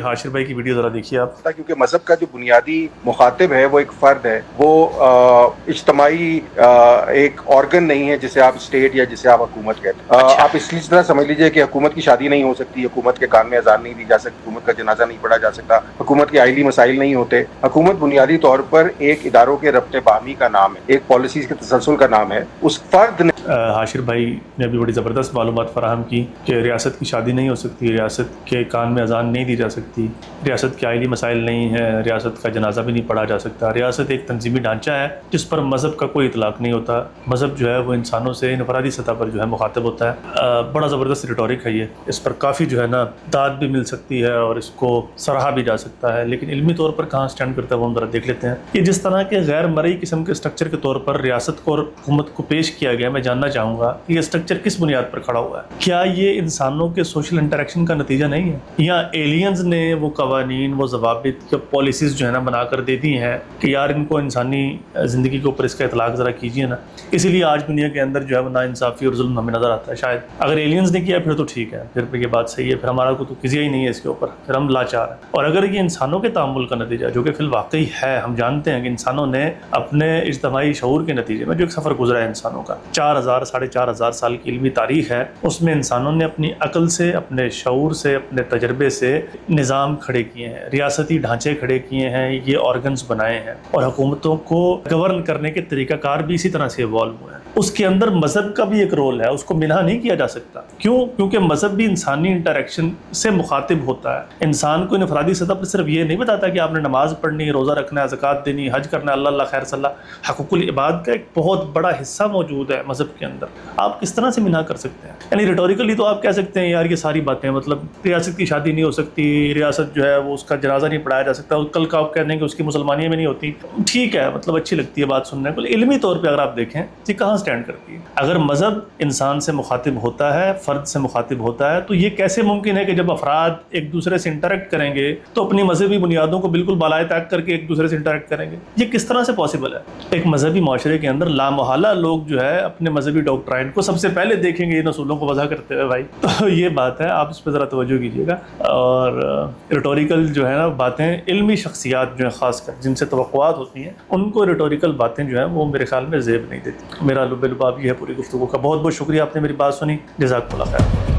حاشر بھائی کی ویڈیو ذرا دیکھیے آپ. کیونکہ مذہب کا جو بنیادی مخاطب ہے وہ ایک فرد ہے، وہ اجتماعی ایک آرگن نہیں ہے جسے آپ اسٹیٹ یا جسے آپ حکومت کہتے ہیں. آپ اس طرح سمجھ لیجئے کہ حکومت کی شادی نہیں ہو سکتی، حکومت کے کان میں اذان نہیں دی جا سکتی، حکومت کا جنازہ نہیں پڑھا جا سکتا، حکومت کے آئلی مسائل نہیں ہوتے. حکومت بنیادی طور پر ایک اداروں کے ربط باہمی کا نام ہے، ایک پالیسیز کے تسلسل کا نام ہے. اس فرد نے حاشر بھائی نے بھی بڑی زبردست معلومات فراہم کی کہ ریاست کی شادی نہیں ہو سکتی، ریاست کے کان میں اذان نہیں دی جا سکتی، ریاست کے آئلی مسائل نہیں ہیں، ریاست کا جنازہ بھی نہیں پڑھا جا سکتا. ریاست ایک تنظیمی ڈھانچہ ہے جس پر مذہب کا کوئی اطلاق نہیں ہوتا. مذہب جو ہے وہ انسانوں سے انفرادی سطح پر جو ہے مخاطب ہوتا ہے. بڑا زبردست ریٹورک ہے یہ، اس پر کافی جو ہے نا داد بھی مل سکتی ہے اور اس کو سراہا بھی جا سکتا ہے، لیکن علمی طور پر کہاں سٹینڈ کرتا ہے وہ ہم ذرا دیکھ لیتے ہیں. یہ جس طرح کے غیر مرئی قسم کے اسٹرکچر کے طور پر ریاست کو اور حکومت کو پیش کیا گیا، میں جاننا چاہوں گا کہ یہ اسٹرکچر کس بنیاد پر کھڑا ہوا ہے. کیا یہ انسانوں کے سوشل انٹریکشن کا نتیجہ نہیں ہے، یا ایلینز نے وہ قوانین، وہ ضوابط، پالیسیز جو ہے نا بنا کر دے دی ہیں کہ یار ان کو انسانی زندگی کے اوپر اس کا اطلاق ذرا کیجیے نا. اسی لیے آج دنیا کے اندر جو ہے وہ ناانصافی اور ظلم ہمیں نظر آتا ہے. شاید اگر ایلینز نے کیا پھر تو ٹھیک ہے، پھر یہ بات صحیح ہے، پھر ہمارا کو تو کسی ہی نہیں ہے اس کے اوپر، پھر ہم لاچار ہیں. اور اگر یہ انسانوں کے تعامل کا نتیجہ جو کہ فی الواقع ہے، ہم جانتے ہیں کہ انسانوں نے اپنے اجتماعی شعور کے نتیجے میں جو ایک سفر گزرا ہے انسانوں کا، 4000 4500 سال کی علمی تاریخ ہے، اس میں انسانوں نے اپنی عقل سے، اپنے شعور سے، اپنے تجربے سے نظام کھڑے کیے ہیں، ریاستی ڈھانچے کھڑے کیے ہیں، یہ آرگنز بنائے ہیں، اور حکومتوں کو گورن کرنے کے طریقہ کار بھی اسی طرح سے ایوالو ہوئے ہیں. اس کے اندر مذہب کا بھی ایک رول ہے، اس کو منع نہیں کیا جا سکتا. کیوں؟ کیونکہ مذہب بھی انسانی انٹریکشن سے مخاطب ہوتا ہے. انسان کو انفرادی سطح پر صرف یہ نہیں بتاتا کہ آپ نے نماز پڑھنی، روزہ رکھنا ہے، زکوٰۃ دینی، حج کرنا ہے، اللہ اللہ خیر صلی اللہ. حقوق العباد کا ایک بہت بڑا حصہ موجود ہے مذہب کے اندر. آپ کس طرح سے منع کر سکتے ہیں؟ یعنی ریٹوریکلی تو آپ کہہ سکتے ہیں یار یہ ساری باتیں، مطلب ریاست کی شادی نہیں ہو سکتی، ریاست جو ہے وہ اس کا جنازہ نہیں پڑھایا جا سکتا، کل کا آپ کہہ دیں کہ اس کی مسلمانیت میں نہیں ہوتی. ٹھیک ہے، مطلب اچھی لگتی ہے بات سننے کو. علمی طور پہ اگر آپ دیکھیں یہ کہاں سٹینڈ کرتی ہے؟ اگر مذہب انسان سے مخاطب ہوتا ہے، فرد سے مخاطب ہوتا ہے، تو یہ کیسے ممکن ہے کہ جب افراد ایک دوسرے سے انٹریکٹ کریں گے تو اپنی مذہبی بنیادوں کو بالکل بالائے طاق کر کے ایک دوسرے سے انٹریکٹ کریں گے؟ یہ کس طرح سے پاسبل ہے؟ ایک مذہبی معاشرے کے اندر لامحالہ لوگ جو ہے اپنے مذہبی ڈاکٹرائن کو سب سے پہلے دیکھیں گے ان اصولوں کو وضع کرتے ہوئے. بھائی تو یہ بات ہے، آپ اس پہ ذرا توجہ کیجیے گا. اور ریٹوریکل جو ہے نا باتیں، علمی شخصیات جو ہیں خاص کر جن سے توقعات ہوتی ہیں، ان کو ریٹوریکل باتیں جو ہیں وہ میرے خیال میں زیب نہیں دیتی. میرا لب لباب یہ ہے پوری گفتگو کا. بہت بہت شکریہ، آپ نے میری بات سنی. جزاکم اللہ خیر.